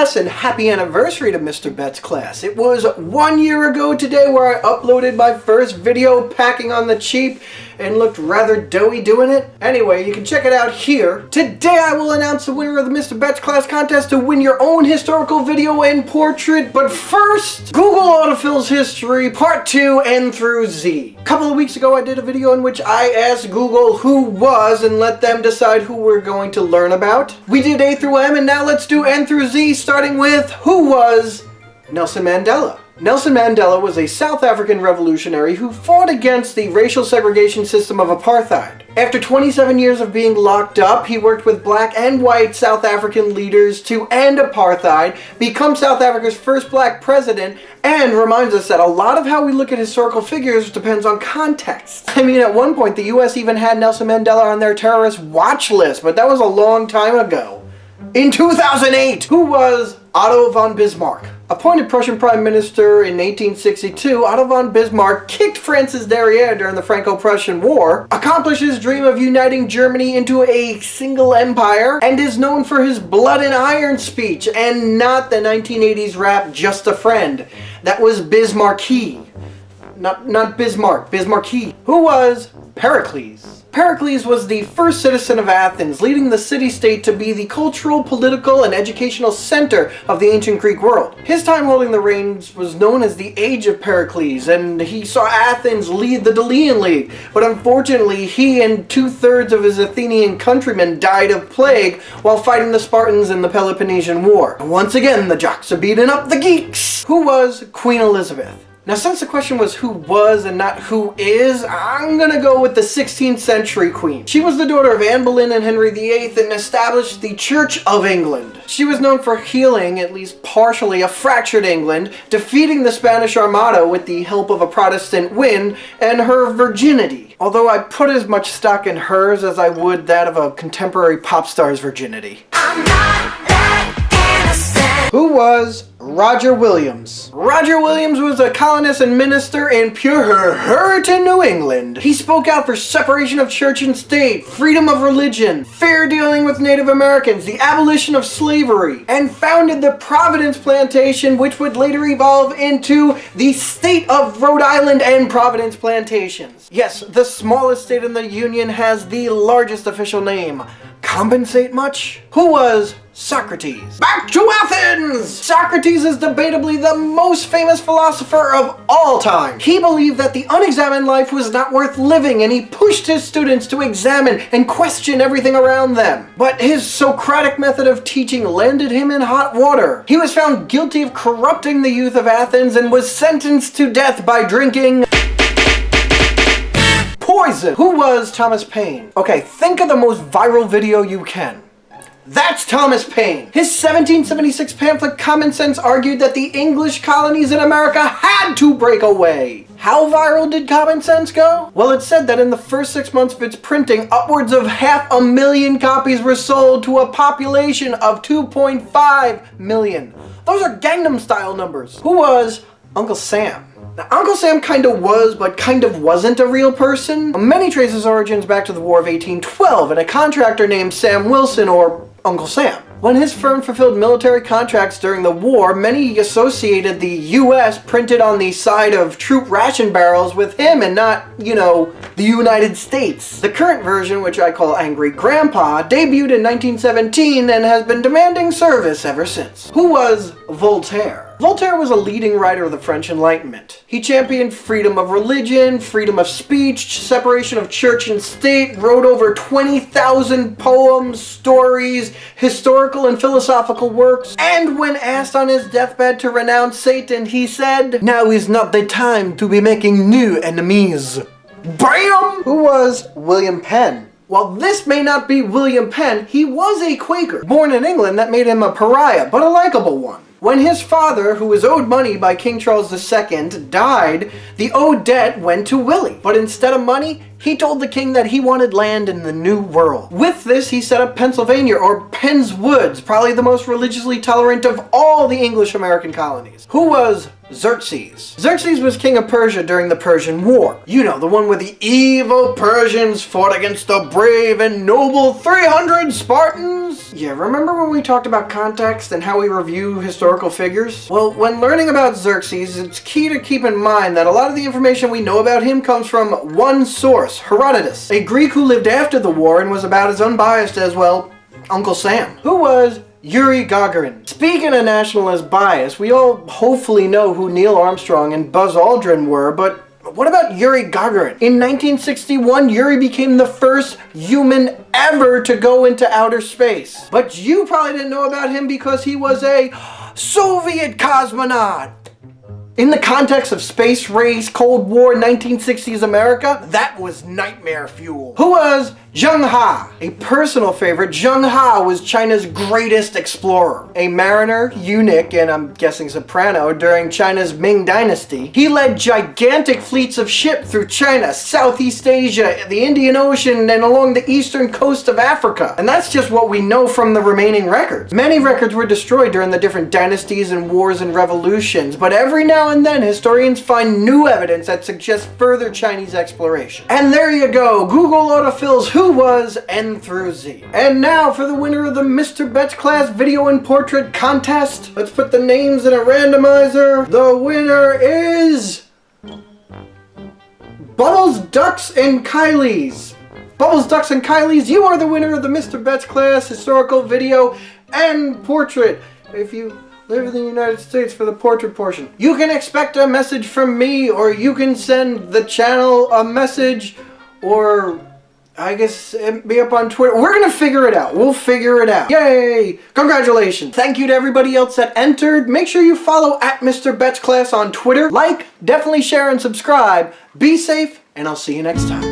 MrBettsClass, and happy anniversary to MrBettsClass. It was 1 year ago today where I uploaded my first video packing on the cheap and looked rather doughy doing it. Anyway, you can check it out here. Today I will announce the winner of the MrBettsClass contest to win your own historical video and portrait. But first, Google Autofills history part 2 N through Z. A couple of weeks ago I did a video in which I asked Google who was and let them decide who we're going to learn about. We did A through M and now let's do N through Z, starting with who was Nelson Mandela. Nelson Mandela was a South African revolutionary who fought against the racial segregation system of apartheid. After 27 years of being locked up, he worked with black and white South African leaders to end apartheid, become South Africa's first black president, and reminds us that a lot of how we look at historical figures depends on context. I mean, at one point the US even had Nelson Mandela on their terrorist watch list, but that was a long time ago. In 2008, who was Otto von Bismarck? Appointed Prussian Prime Minister in 1862, Otto von Bismarck kicked France's derriere during the Franco-Prussian War, accomplished his dream of uniting Germany into a single empire, and is known for his blood and iron speech, and not the 1980s rap Just a Friend. That was Bismarcky. Not Bismarck, Bismarcky. Who was Pericles? Pericles was the first citizen of Athens, leading the city-state to be the cultural, political, and educational center of the ancient Greek world. His time holding the reins was known as the Age of Pericles, and he saw Athens lead the Delian League. But unfortunately, he and 2/3 of his Athenian countrymen died of plague while fighting the Spartans in the Peloponnesian War. Once again, the jocks are beating up the geeks. Who was Queen Elizabeth? Now, since the question was who was and not who is, I'm gonna go with the 16th century queen. She was the daughter of Anne Boleyn and Henry VIII and established the Church of England. She was known for healing, at least partially, a fractured England, defeating the Spanish Armada with the help of a Protestant wind, and her virginity. Although I put as much stock in hers as I would that of a contemporary pop star's virginity. I'm not that innocent. Who was Roger Williams? Roger Williams was a colonist and minister in Puritan New England. He spoke out for separation of church and state, freedom of religion, fair dealing with Native Americans, the abolition of slavery, and founded the Providence Plantation, which would later evolve into the state of Rhode Island and Providence Plantations. Yes, the smallest state in the Union has the largest official name. Compensate much? Who was Socrates? Back to Athens! Socrates is debatably the most famous philosopher of all time. He believed that the unexamined life was not worth living, and he pushed his students to examine and question everything around them. But his Socratic method of teaching landed him in hot water. He was found guilty of corrupting the youth of Athens and was sentenced to death by drinking poison. Who was Thomas Paine? Okay, think of the most viral video you can. That's Thomas Paine. His 1776 pamphlet Common Sense argued that the English colonies in America had to break away. How viral did Common Sense go? Well, it said that in the first 6 months of its printing, upwards of 500,000 copies were sold to a population of 2.5 million. Those are Gangnam Style numbers. Who was Uncle Sam? Now, Uncle Sam kind of was, but kind of wasn't a real person. Many trace his origins back to the War of 1812 and a contractor named Sam Wilson, or Uncle Sam. When his firm fulfilled military contracts during the war, many associated the U.S. printed on the side of troop ration barrels with him and not, the United States. The current version, which I call Angry Grandpa, debuted in 1917 and has been demanding service ever since. Who was Voltaire? Voltaire was a leading writer of the French Enlightenment. He championed freedom of religion, freedom of speech, separation of church and state, wrote over 20,000 poems, stories, historical and philosophical works, and when asked on his deathbed to renounce Satan, he said, "Now is not the time to be making new enemies." Bam! Who was William Penn? While this may not be William Penn, he was a Quaker. Born in England, that made him a pariah, but a likable one. When his father, who was owed money by King Charles II, died, the owed debt went to Willie. But instead of money, he told the king that he wanted land in the New World. With this, he set up Pennsylvania, or Penn's Woods, probably the most religiously tolerant of all the English American colonies. Who was Xerxes. Xerxes was king of Persia during the Persian War. You know, the one where the evil Persians fought against the brave and noble 300 Spartans? Yeah, remember when we talked about context and how we review historical figures? Well, when learning about Xerxes, it's key to keep in mind that a lot of the information we know about him comes from one source, Herodotus, a Greek who lived after the war and was about as unbiased as, well, Uncle Sam, who was Yuri Gagarin. Speaking of nationalist bias, we all hopefully know who Neil Armstrong and Buzz Aldrin were, but what about Yuri Gagarin? In 1961, Yuri became the first human ever to go into outer space. But you probably didn't know about him because he was a Soviet cosmonaut. In the context of space race, Cold War, 1960s America, that was nightmare fuel. Who was Zheng He? A personal favorite, Zheng He was China's greatest explorer. A mariner, eunuch, and I'm guessing soprano during China's Ming Dynasty. He led gigantic fleets of ships through China, Southeast Asia, the Indian Ocean, and along the eastern coast of Africa. And that's just what we know from the remaining records. Many records were destroyed during the different dynasties and wars and revolutions, but every now and then historians find new evidence that suggests further Chinese exploration. And there you go, Google Autofills who was N through Z. And now for the winner of the MrBettsClass video and portrait contest. Let's put the names in a randomizer. The winner is Bubbles, Ducks, and Kylies. Bubbles, Ducks, and Kylies, you are the winner of the MrBettsClass historical video and portrait. If you live in the United States for the portrait portion, you can expect a message from me, or you can send the channel a message, or I guess be up on Twitter. We're gonna figure it out. We'll figure it out. Yay! Congratulations. Thank you to everybody else that entered. Make sure you follow at MrBettsClass on Twitter. Like, definitely share and subscribe. Be safe, and I'll see you next time.